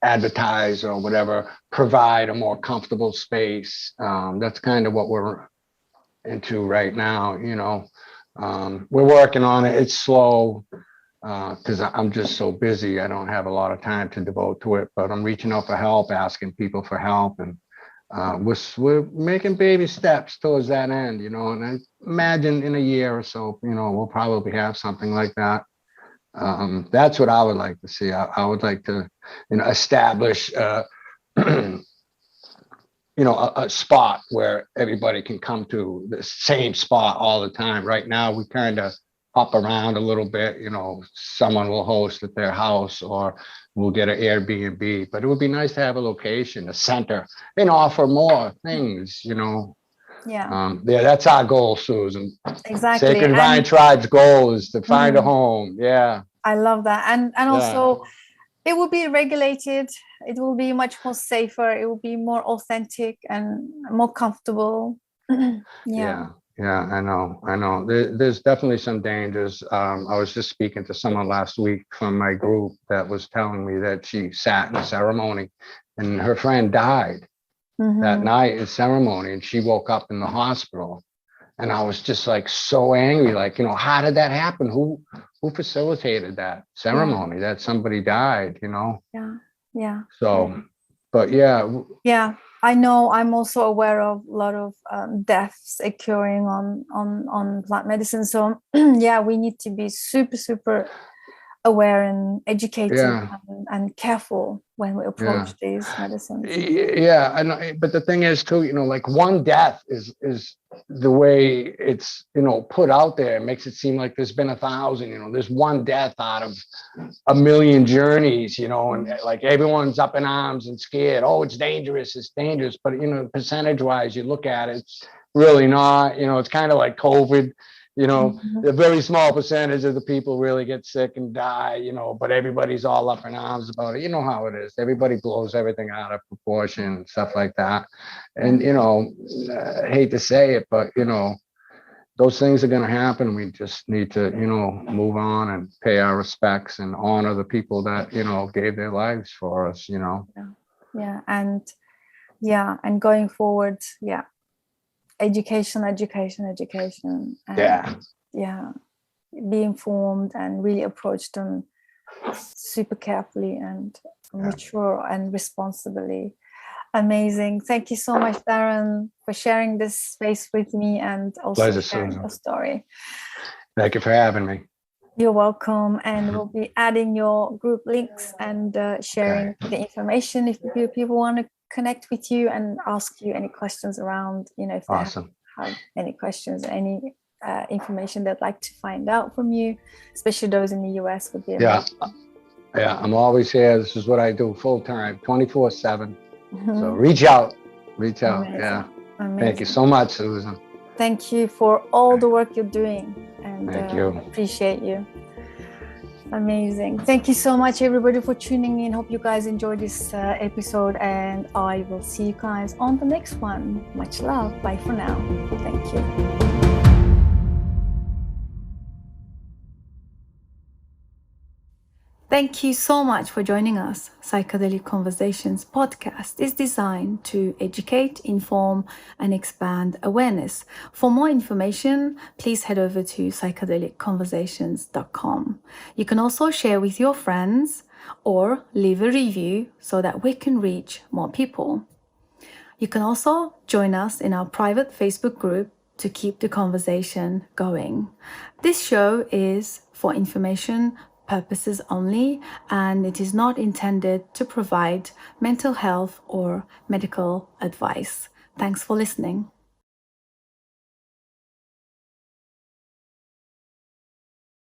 Speaker 2: advertise or whatever, provide a more comfortable space. That's kind of what we're into right now. We're working on it. It's slow because I'm just so busy. I don't have a lot of time to devote to it, but I'm reaching out for help, asking people for help, and we're making baby steps towards that end, and I imagine in a year or so, we'll probably have something like that. That's what I would like to see. I would like to, establish, a spot where everybody can come to the same spot all the time. Right now, we kind of hop around a little bit. Someone will host at their house, or we'll get an Airbnb. But it would be nice to have a location, a center, and offer more things.
Speaker 1: Yeah.
Speaker 2: That's our goal, Susan.
Speaker 1: Exactly.
Speaker 2: Sacred Vine Tribe's goal is to find a home. Yeah.
Speaker 1: I love that. And also it will be regulated. It will be much more safer. It will be more authentic and more comfortable.
Speaker 2: Yeah, I know. There's definitely some dangers. I was just speaking to someone last week from my group that was telling me that she sat in a ceremony and her friend died that night in ceremony, and she woke up in the hospital. And I was just like so angry, like, how did that happen? Who facilitated that ceremony that somebody died,
Speaker 1: Yeah.
Speaker 2: So, but yeah,
Speaker 1: I know. I'm also aware of a lot of deaths occurring on plant medicine. So we need to be super aware and educated and careful when we approach these medicines.
Speaker 2: Yeah, I know. But the thing is too, like one death is the way it's, put out there. It makes it seem like there's been 1,000, there's one death out of a million journeys, and like everyone's up in arms and scared. Oh, it's dangerous. But, percentage wise, you look at it, it's really not, it's kind of like COVID. A very small percentage of the people really get sick and die, but everybody's all up in arms about it. You know how it is. Everybody blows everything out of proportion and stuff like that. And, I hate to say it, but, those things are going to happen. We just need to, move on and pay our respects and honor the people that, gave their lives for us,
Speaker 1: Yeah. And going forward, education and be informed and really approach them super carefully and mature and responsibly. Amazing. Thank you so much, Darren, for sharing this space with me and also sharing your story.
Speaker 2: Thank you for having me.
Speaker 1: You're welcome. And we'll be adding your group links and sharing the information if people want to connect with you and ask you any questions around, if they have any questions, any information they'd like to find out from you, especially those in the US would be amazing.
Speaker 2: Yeah, I'm always here. This is what I do full time, 24/7. So reach out. Amazing. Yeah. Amazing. Thank you so much, Susan.
Speaker 1: Thank you for all the work you're doing, and
Speaker 2: thank you.
Speaker 1: Appreciate you. Amazing. Thank you so much, everybody, for tuning in. Hope you guys enjoyed this episode, and I will see you guys on the next one. Much love. Bye for now. Thank you. Thank you so much for joining us. Psychedelic Conversations podcast is designed to educate, inform, and expand awareness. For more information, please head over to psychedelicconversations.com. You can also share with your friends or leave a review so that we can reach more people. You can also join us in our private Facebook group to keep the conversation going. This show is for information purposes only, and it is not intended to provide mental health or medical advice. Thanks for listening.